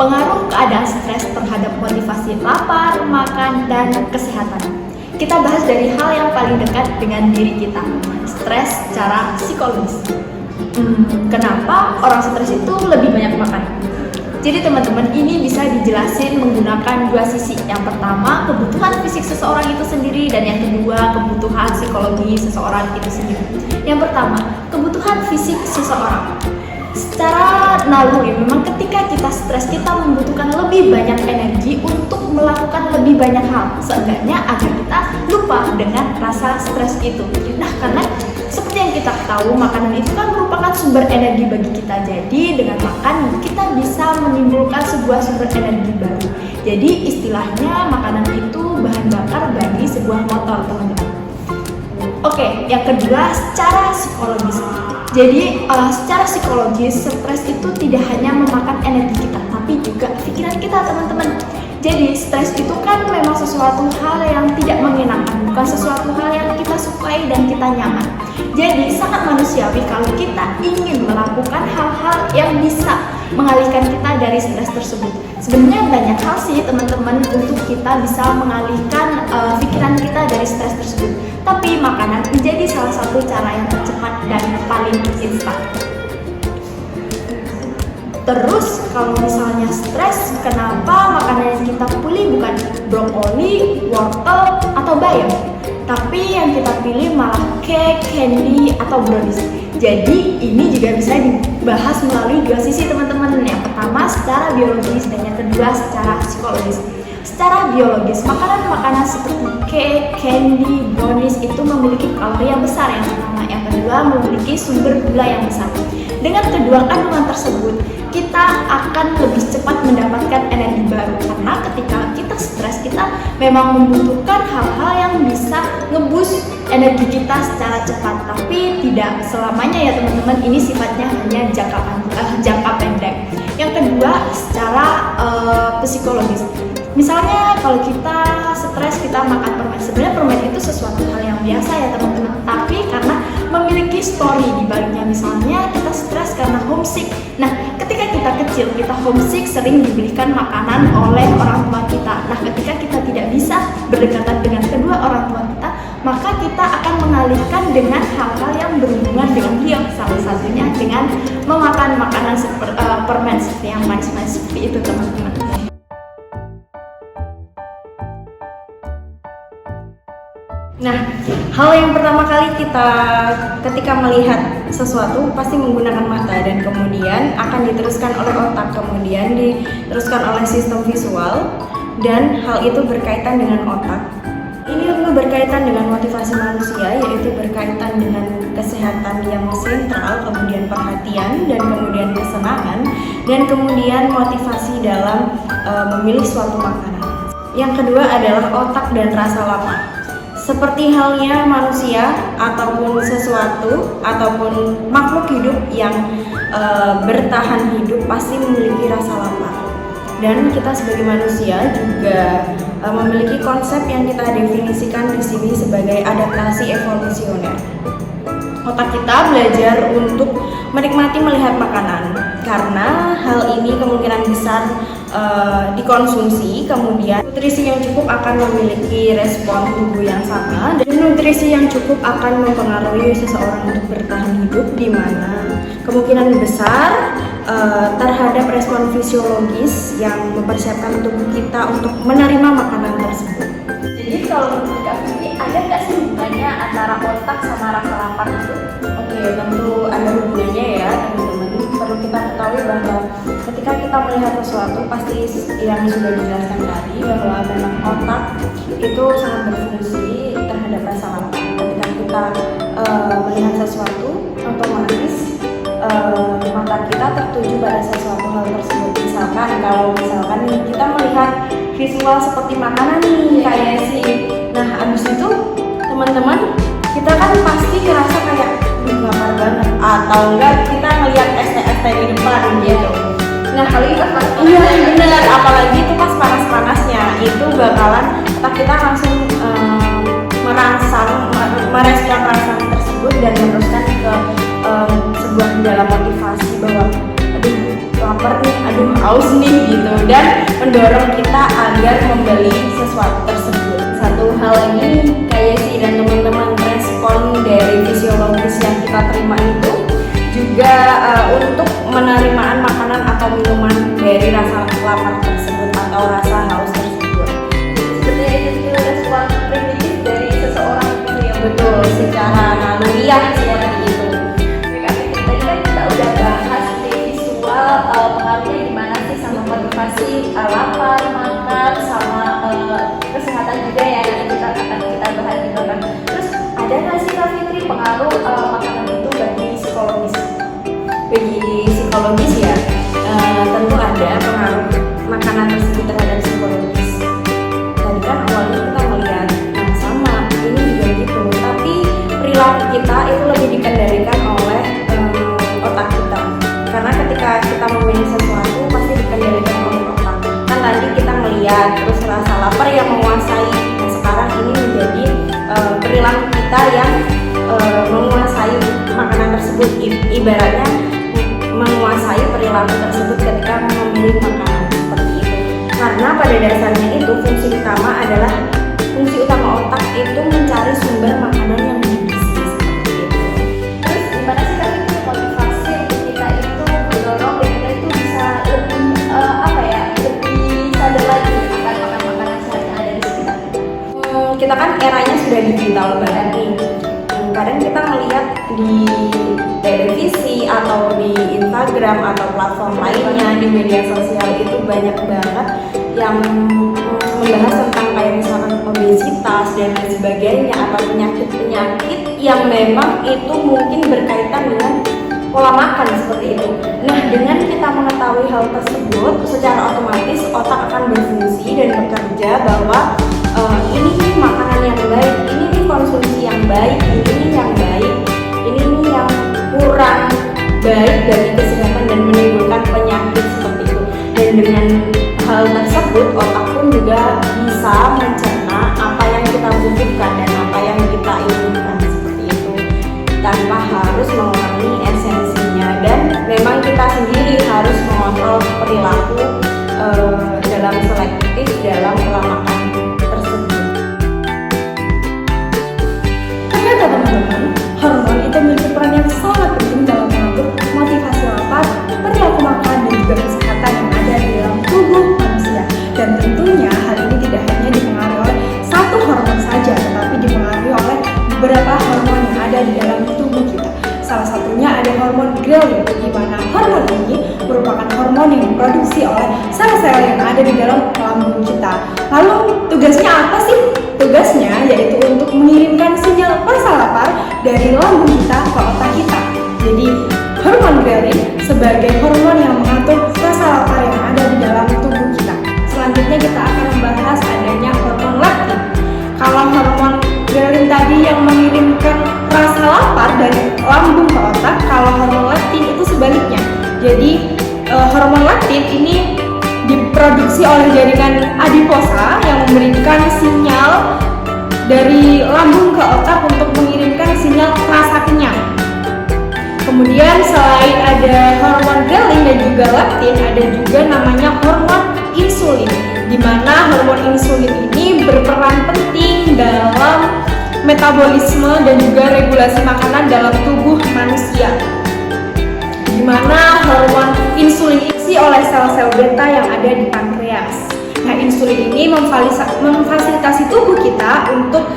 Pengaruh keadaan stres terhadap motivasi lapar, makan, dan kesehatan. Kita bahas dari hal yang paling dekat dengan diri kita, stres secara psikologis. Kenapa orang stres itu lebih banyak makan? Jadi teman-teman, ini bisa dijelasin menggunakan dua sisi. Yang pertama, kebutuhan fisik seseorang itu sendiri, dan yang kedua, kebutuhan psikologi seseorang itu sendiri. Yang pertama, kebutuhan fisik seseorang. Secara naluri, memang ketika kita stres, kita membutuhkan lebih banyak energi untuk melakukan lebih banyak hal, seenggaknya agar kita lupa dengan rasa stres itu. Nah, karena seperti yang kita tahu, makanan itu kan merupakan sumber energi bagi kita. Jadi dengan makan kita bisa menimbulkan sebuah sumber energi baru. Jadi istilahnya makanan itu bahan bakar bagi sebuah motor, teman-teman. Oke, yang kedua, secara psikologis. Jadi secara psikologis, stres itu tidak hanya memakan energi kita, tapi juga pikiran kita, teman-teman. Jadi stres itu kan memang sesuatu hal yang tidak mengenakan, bukan sesuatu hal yang kita sukai dan kita nyaman. Jadi sangat manusiawi kalau kita ingin melakukan hal-hal yang bisa mengalihkan kita dari stres tersebut. Sebenarnya banyak hal sih teman-teman untuk kita bisa mengalihkan pikiran kita dari stres tersebut. Tapi makanan menjadi salah satu cara yang tercepat dan paling instan. Terus kalau misalnya stres, kenapa makanan yang kita pilih bukan brokoli, wortel, atau bayam? Tapi yang kita pilih malah cake, candy, atau brownies. Jadi ini juga bisa dibahas melalui dua sisi, teman-teman. Yang pertama secara biologis dan yang kedua secara psikologis. Secara biologis, makanan-makanan seperti cake, candy, brownies itu memiliki kalori yang besar yang pertama. Yang kedua memiliki sumber gula yang besar. Dengan kedua kandungan tersebut, kita akan lebih cepat mendapatkan energi baru. Karena ketika kita stres, kita memang membutuhkan hal-hal yang bisa nge-boost energi kita secara cepat. Tapi tidak selamanya ya teman-teman, ini sifatnya hanya jangka pendek. Yang kedua, secara psikologis. Misalnya kalau kita stres, kita makan permen. Sebenarnya permen itu sesuatu hal yang biasa ya teman-teman. Tapi karena memiliki story di baliknya, misalnya kita stres karena homesick. Nah, ketika kita kecil, kita homesick sering dibelikan makanan oleh orang tua kita. Nah, ketika kita tidak bisa berdekatan dengan kedua orang tua kita, maka kita akan mengalihkan dengan hal-hal yang berhubungan dengan beliau. Salah satunya dengan memakan makanan seperti permen seperti yang manis-manis seperti itu, teman-teman. Nah, hal yang pertama kali kita ketika melihat sesuatu pasti menggunakan mata, dan kemudian akan diteruskan oleh otak, kemudian diteruskan oleh sistem visual, dan hal itu berkaitan dengan otak. Ini berkaitan dengan motivasi manusia, yaitu berkaitan dengan kesehatan yang sentral, kemudian perhatian, dan kemudian kesenangan, dan kemudian motivasi dalam memilih suatu makanan. Yang kedua adalah otak dan rasa lapar. Seperti halnya manusia ataupun sesuatu ataupun makhluk hidup yang bertahan hidup pasti memiliki rasa lapar. Dan kita sebagai manusia juga memiliki konsep yang kita definisikan di sini sebagai adaptasi evolusioner. Otak kita belajar untuk menikmati melihat makanan, karena hal ini kemungkinan besar dikonsumsi, kemudian nutrisi yang cukup akan memiliki respon tubuh yang sama, dan nutrisi yang cukup akan mempengaruhi seseorang untuk bertahan hidup, di mana kemungkinan besar terhadap respon fisiologis yang mempersiapkan tubuh kita untuk menerima makanan tersebut. Jadi kalau menurut Kak Vivi, ada nggak sih hubungannya antara otak sama rasa lapar itu? Oke, tentu ada hubungannya ya teman-teman. Perlu kita ketahui bahwa ketika kita melihat sesuatu, pasti yang sudah dijelaskan tadi bahwa memang otak itu sangat berfungsi terhadap rasa lapar. Ketika kita melihat sesuatu, otomatis mata kita tertuju pada sesuatu hal tersebut. Misalkan nih kita melihat visual seperti makanan nih, kayak sih. Nah, abis itu teman-teman, kita kan pasti ngerasa kayak lapar banget, atau enggak kita ngelihat ST di depan gitu. Nah, kalau itu iya benar, apalagi itu pas panas-panasnya, itu bakalan otak kita langsung merespon rasa tersebut dan meneruskan ke sebuah dalam motivasi bahwa aduh lapar nih, aduh haus nih gitu. mendorong kita agar membeli sesuatu tersebut. Satu hal lagi, kayak sih dan teman-teman, respon dari fisiologis yang kita terima itu juga untuk penerimaan makanan atau minuman dari rasa lapar tersebut atau rasa haus tersebut. Seperti itu respon primitif dari seseorang gitu ya. Betul, secara naluriah seperti itu. Tadi kan kita udah bahas di visual pengaruhnya gimana sih sama motivasi lapar, makan, sama kesehatan juga ya, nanti kita akan bahas juga kan. Terus ada nggak sih Kak Fitri pengaruh makanan itu bagi psikologis? Bagi psikologis ya, tentu ada pengaruh makanan tersebut terhadap psikologis. Tadi kan awalnya kita melihat sama, ini juga gitu. Tapi perilaku kita itu lebih dikendalikan oleh otak kita. Karena ketika kita memilih sesuatu pasti dikendalikan oleh otak. Kan tadi kita melihat terus rasa lapar yang menguasai. Nah sekarang ini menjadi perilaku kita yang menguasai makanan tersebut. Ibaratnya menguasai perilaku tersebut ketika memilih makanan seperti itu. Karena pada dasarnya itu fungsi utama otak itu mencari sumber makanan yang bergizi seperti itu. Terus gimana sih tadi motivasi kita itu mendorong kita itu bisa lebih lebih sadar lagi akan makanan sehat yang ada di sekitar kita. Kita kan eranya sudah digital banget nih. Kadang kita melihat di televisi atau di Instagram atau platform lainnya di media sosial itu banyak banget yang membahas tentang kayak misalkan obesitas dan lain sebagainya atau penyakit-penyakit yang memang itu mungkin berkaitan dengan pola makan seperti itu. Nah, dengan kita mengetahui hal tersebut, secara otomatis otak akan berfungsi dan bekerja bahwa ini nih makanan yang baik, ini nih konsumsi yang baik, ini nih yang baik, ini nih yang kurang baik bagi kesehatan dan menimbulkan penyakit seperti itu. Dan dengan hal tersebut otak pun juga bisa mencerna apa yang kita butuhkan dan apa yang kita inginkan seperti itu tanpa harus mengurangi esensinya. Dan memang kita sendiri harus mengontrol perilaku dalam selektif dalam pola makan tersebut. Ternyata teman-teman, hormon itu memiliki peran yang sangat penting dalam mengatur motivasi lapar, perilaku makan dan juga kesehatan yang ada di dalam tubuh manusia. Dan tentunya hal ini tidak hanya dipengaruhi oleh satu hormon saja, tetapi dipengaruhi oleh beberapa hormon yang ada di dalam tubuh kita. Salah satunya ada hormon ghrelin, di mana hormon ini merupakan hormon yang diproduksi oleh sel-sel yang ada di dalam lambung kita. Lalu tugasnya apa sih? Tugasnya yaitu untuk mengirimkan sinyal rasa lapar dari lambung kita ke otak kita. Jadi hormon ghrelin sebagai hormon yang mengatur rasa lapar yang ada di dalam tubuh kita. Selanjutnya kita akan membahas adanya hormon leptin. Kalau hormon ghrelin tadi yang mengirimkan rasa lapar dari lambung ke otak, kalau hormon leptin itu sebaliknya. Jadi hormon leptin ini diproduksi oleh jaringan adiposa yang memberikan sinyal dari lambung ke otak untuk mengirimkan sinyal rasa kenyang. Kemudian selain ada hormon ghrelin dan juga leptin, ada juga namanya hormon insulin, di mana hormon insulin ini berperan penting dalam metabolisme dan juga regulasi makanan dalam tubuh manusia, di mana hormon insulin diisi oleh sel-sel beta yang ada di pankreas. Nah, insulin ini memfasilitasi tubuh kita untuk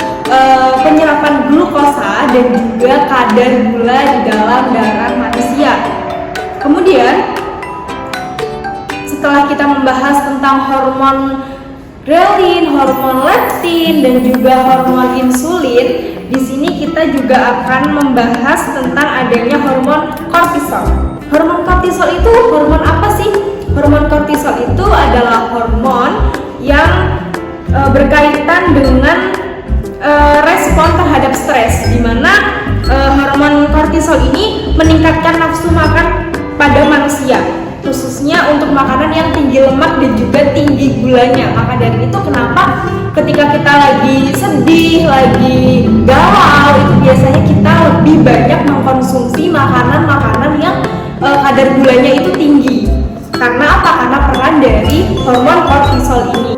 penyerapan glukosa dan juga kadar gula di dalam darah manusia. Kemudian, setelah kita membahas tentang hormon ghrelin, hormon leptin, dan juga hormon insulin, di sini kita juga akan membahas tentang adanya hormon kortisol. Hormon kortisol itu hormon apa sih? Hormon kortisol itu adalah hormon yang berkaitan dengan respon terhadap stres, di mana hormon kortisol ini meningkatkan nafsu makan pada manusia, khususnya untuk makanan yang tinggi lemak dan juga tinggi gulanya. Maka dari itu kenapa ketika kita lagi sedih, lagi galau, itu biasanya kita lebih banyak mengkonsumsi makanan-makanan yang kadar gulanya itu tinggi. Karena apa? Karena peran dari hormon kortisol ini.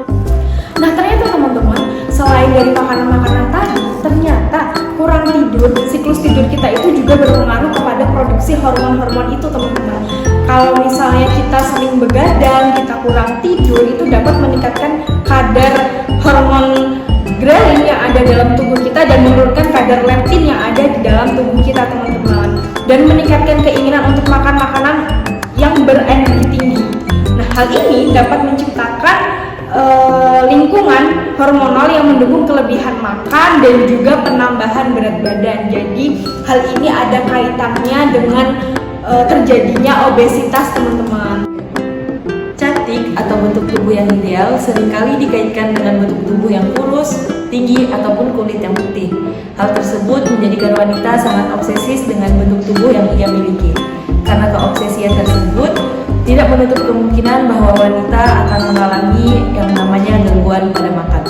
Nah, ternyata teman-teman, selain dari makanan-makanan tadi, ternyata kurang tidur, siklus tidur kita itu juga berpengaruh kepada produksi hormon-hormon itu, teman-teman. Kalau misalnya kita sering begadang, kita kurang tidur, itu dapat meningkatkan kadar hormon grelin yang ada dalam tubuh kita dan menurunkan kadar leptin yang ada di dalam tubuh kita, teman-teman, dan meningkatkan keinginan untuk makan makanan yang berenergi tinggi. Nah, hal ini dapat menciptakan lingkungan hormonal yang mendukung kelebihan makan dan juga penambahan berat badan. Jadi hal ini ada kaitannya dengan terjadinya obesitas, teman-teman. Cantik atau bentuk tubuh yang ideal seringkali dikaitkan dengan bentuk tubuh yang kurus, tinggi, ataupun kulit yang putih. Hal tersebut menjadikan wanita sangat obsesif dengan bentuk tubuh yang ia miliki. Karena keobsesian tersebut tidak menutup kemungkinan bahwa wanita akan mengalami yang namanya gangguan pada makan.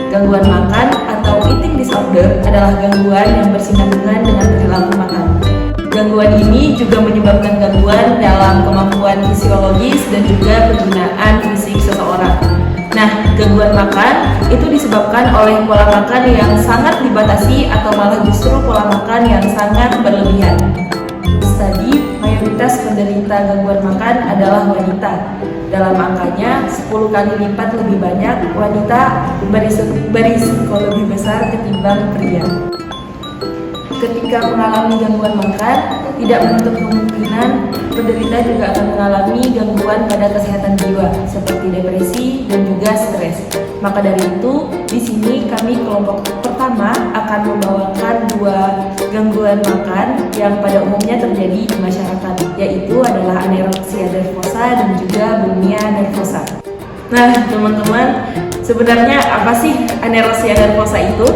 Gangguan makan atau eating disorder adalah gangguan yang bersinggungan dengan perilaku makan. Gangguan ini juga menyebabkan gangguan dalam kemampuan fisiologis dan juga penggunaan fisik seseorang. Nah, gangguan makan itu disebabkan oleh pola makan yang sangat dibatasi atau malah justru pola makan yang sangat berlebihan. Studi mayoritas penderita gangguan makan adalah wanita. Dalam angkanya 10 kali lipat lebih banyak wanita berisiko lebih besar ketimbang pria. Ketika mengalami gangguan makan, tidak menutup kemungkinan penderita juga akan mengalami gangguan pada kesehatan jiwa seperti depresi dan juga stres. Maka dari itu, di sini kami kelompok pertama akan membawakan 2 gangguan makan yang pada umumnya terjadi di masyarakat, yaitu adalah anorexia nervosa dan juga bulimia nervosa. Nah, teman-teman, sebenarnya apa sih anorexia nervosa itu?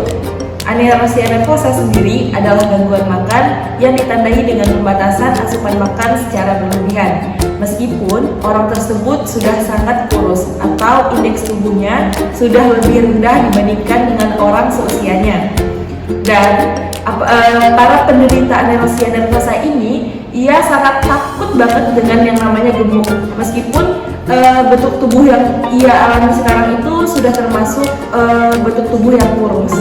Anorexia nervosa sendiri adalah gangguan makan yang ditandai dengan pembatasan asupan makan secara berlebihan. Meskipun orang tersebut sudah sangat kurus atau indeks tubuhnya sudah lebih rendah dibandingkan dengan orang seusianya. Dan para penderita anorexia nervosa ini, ia sangat takut banget dengan yang namanya gemuk. Meskipun bentuk tubuh yang ia alami sekarang itu sudah termasuk bentuk tubuh yang kurus.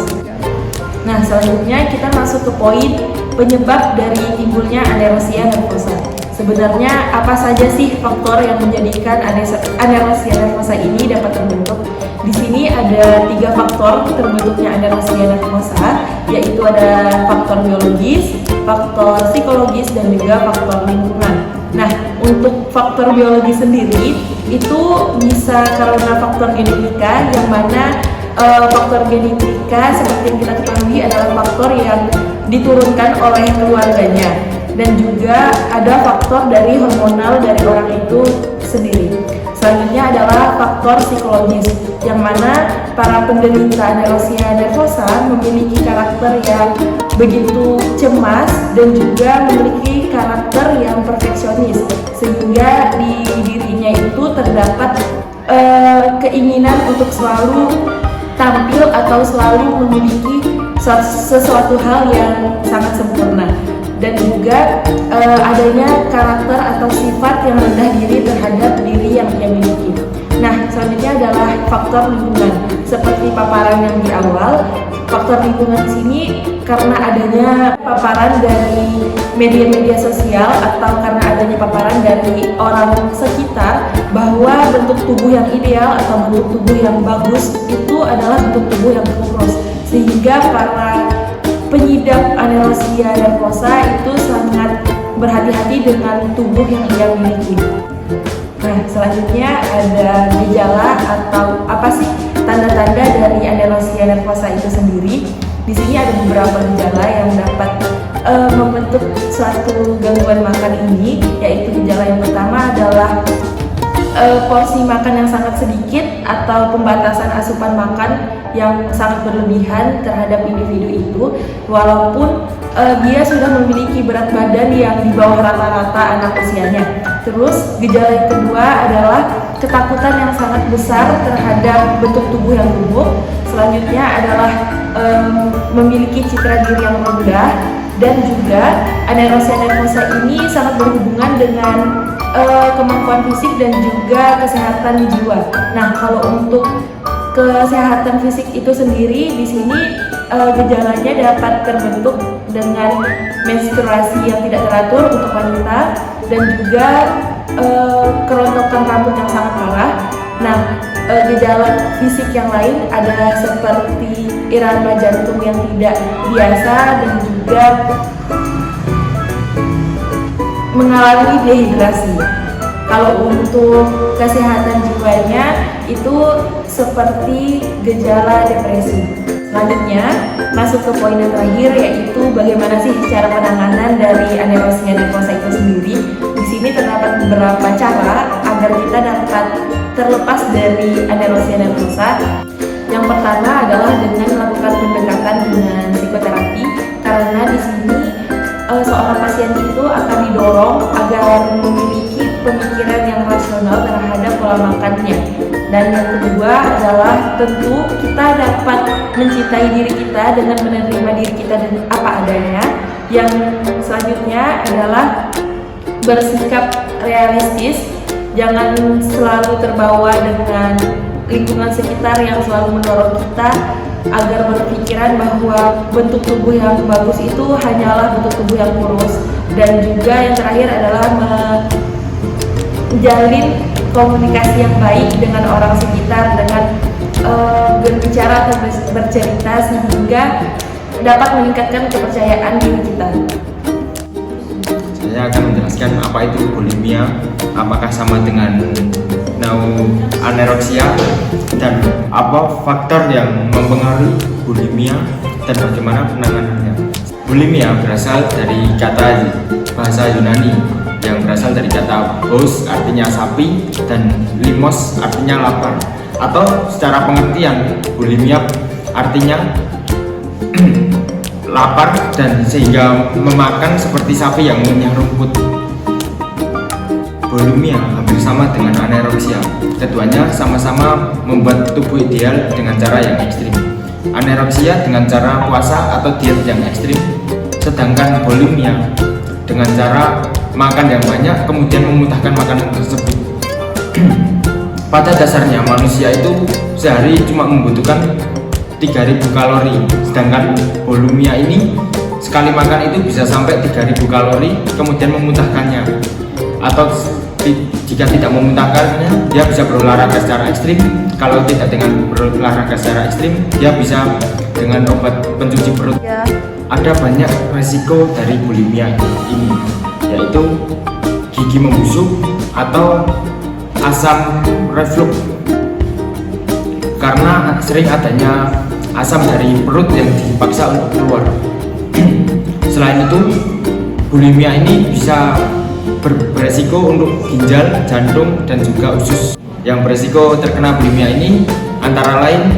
Nah, selanjutnya kita masuk ke poin penyebab dari timbulnya anorexia nervosa. Sebenarnya apa saja sih faktor yang menjadikan anorexia nervosa ini dapat terbentuk? Di sini ada 3 faktor terbentuknya anorexia nervosa, yaitu ada faktor biologis, faktor psikologis, dan juga faktor lingkungan. Nah, untuk faktor biologis sendiri itu bisa karena faktor genetika, yang mana faktor genetika seperti yang kita ketahui adalah faktor yang diturunkan oleh keluarganya, dan juga ada faktor dari hormonal dari orang itu sendiri. Selanjutnya adalah faktor psikologis, yang mana para penderita anorexia nervosa memiliki karakter yang begitu cemas dan juga memiliki karakter yang perfeksionis, sehingga di dirinya itu terdapat keinginan untuk selalu tampil atau selalu memiliki sesuatu hal yang sangat sempurna, dan juga adanya karakter atau sifat yang rendah diri terhadap diri yang ia miliki. Nah, selanjutnya adalah faktor lingkungan. Seperti paparan yang di awal, faktor lingkungan di sini karena adanya paparan dari media-media sosial atau karena adanya paparan dari orang sekitar bahwa bentuk tubuh yang ideal atau bentuk tubuh yang bagus itu adalah bentuk tubuh yang kurus, sehingga para penyidap anorexia nervosa itu sangat berhati-hati dengan tubuh yang ia miliki. Nah, selanjutnya ada gejala atau apa sih tanda-tanda dari anorexia nervosa itu sendiri. Di sini ada beberapa gejala yang dapat membentuk suatu gangguan makan ini, yaitu gejala yang pertama adalah porsi makan yang sangat sedikit atau pembatasan asupan makan yang sangat berlebihan terhadap individu itu, walaupun dia sudah memiliki berat badan yang di bawah rata-rata anak usianya. Terus gejala yang kedua adalah ketakutan yang sangat besar terhadap bentuk tubuh yang gemuk. Selanjutnya adalah memiliki citra diri yang rendah. Dan juga anorexia nervosa ini sangat berhubungan dengan kemampuan fisik dan juga kesehatan jiwa. Nah, kalau untuk kesehatan fisik itu sendiri di sini gejalanya dapat terbentuk dengan menstruasi yang tidak teratur untuk wanita dan juga kerontokan rambut yang sangat parah. Nah, gejala fisik yang lain ada seperti irama jantung yang tidak biasa dan juga mengalami dehidrasi. Kalau untuk kesehatan jiwanya itu seperti gejala depresi. Selanjutnya masuk ke poin yang terakhir, yaitu bagaimana sih cara penanganan dari anorexia nervosa itu sendiri. Di sini terdapat beberapa cara agar kita dapat terlepas dari anorexia nervosa. Yang pertama adalah dengan melakukan pendekatan dengan psikoterapi, karena di sini seorang pasien itu akan didorong agar memiliki pemikiran yang rasional terhadap pola makannya. Dan yang kedua adalah tentu kita dapat mencintai diri kita dengan menerima diri kita dan apa adanya. Yang selanjutnya adalah bersikap realistis, jangan selalu terbawa dengan lingkungan sekitar yang selalu mendorong kita agar berpikiran bahwa bentuk tubuh yang bagus itu hanyalah bentuk tubuh yang kurus. Dan juga yang terakhir adalah menjalin komunikasi yang baik dengan orang sekitar, dengan berbicara atau bercerita sehingga dapat meningkatkan kepercayaan diri kita. Saya akan menjelaskan apa itu bulimia, apakah sama dengan anorexia, dan apa faktor yang mempengaruhi bulimia dan bagaimana penanganannya. Bulimia berasal dari kata bahasa Yunani yang berasal dari kata bos artinya sapi dan limos artinya lapar, atau secara pengertian bulimia artinya lapar dan sehingga memakan seperti sapi yang mengunyah rumput. Bulimia hampir sama dengan anorexia. Keduanya sama-sama membuat tubuh ideal dengan cara yang ekstrim. Anorexia dengan cara puasa atau diet yang ekstrim, sedangkan bulimia dengan cara makan yang banyak kemudian memuntahkan makanan tersebut. Pada dasarnya manusia itu sehari cuma membutuhkan 3000 kalori, sedangkan bulimia ini sekali makan itu bisa sampai 3000 kalori kemudian memuntahkannya. Atau jika tidak memuntahkannya, dia bisa berolahraga secara ekstrim. Kalau tidak dengan berolahraga secara ekstrim, dia bisa dengan obat pencuci perut. Ada banyak resiko dari bulimia ini, yaitu gigi membusuk atau asam reflux, karena sering adanya asam dari perut yang dipaksa untuk keluar. Selain itu, bulimia ini bisa beresiko untuk ginjal, jantung, dan juga usus. Yang beresiko terkena bulimia ini antara lain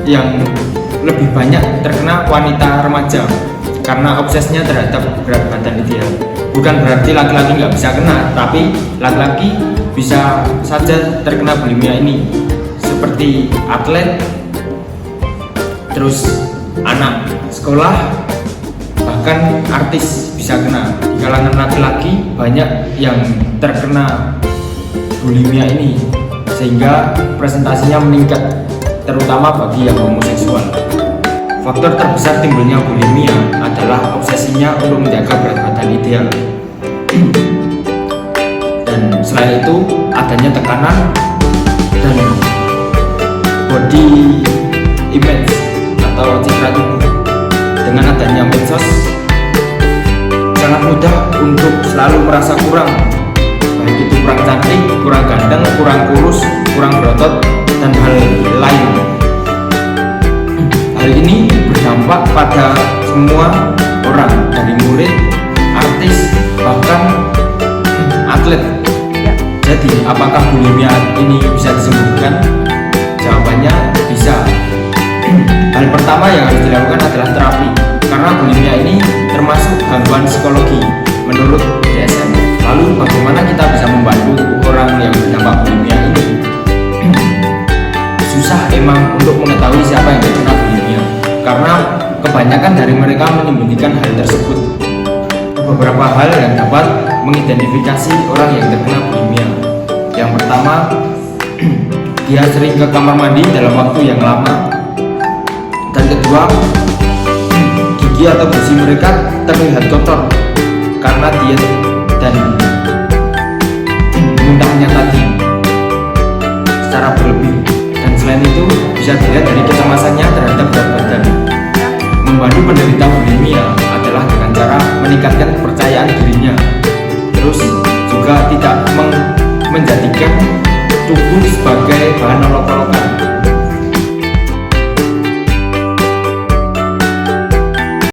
yang lebih banyak terkena wanita remaja karena obsesnya terhadap berat badan ideal. Bukan berarti laki-laki nggak bisa kena, tapi laki-laki bisa saja terkena bulimia ini, seperti atlet, terus anak sekolah, bahkan artis bisa kena. Di kalangan laki-laki banyak yang terkena bulimia ini sehingga presentasinya meningkat, terutama bagi yang homoseksual. Faktor terbesar timbulnya bulimia adalah obsesinya untuk menjaga berat badan ideal. Dan selain itu adanya tekanan dan body image atau citra tubuh. Dengan adanya medsos, sangat mudah untuk selalu merasa kurang, baik itu kurang cantik, kurang ganteng, kurang kurus, kurang berotot, dan hal lain. Hal ini berdampak pada semua orang, dari murid, artis, bahkan atlet. Jadi, apakah bulimia ini bisa disembuhkan? Jawabannya bisa. Hal pertama yang harus dilakukan adalah terapi, karena bulimia ini termasuk gangguan psikologi menurut DSM. Lalu bagaimana kita bisa membantu orang yang terdampak bulimia ini? Susah emang untuk mengetahui siapa yang terkena bulimia, karena kebanyakan Kebanyakan dari mereka menyembunyikan hal tersebut. Beberapa hal yang dapat mengidentifikasi orang yang terkena bulimia. Yang pertama, dia sering ke kamar mandi dalam waktu yang lama. Dan kedua, gigi atau gusi mereka terlihat kotor karena diet dan muntahnya tadi secara berlebih. Dan selain itu bisa dilihat dari kecemasannya terhadap berat badan. Membantu penderita bulimia adalah dengan cara meningkatkan kepercayaan dirinya, terus juga tidak menjadikan tubuh sebagai bahan olok-olokan.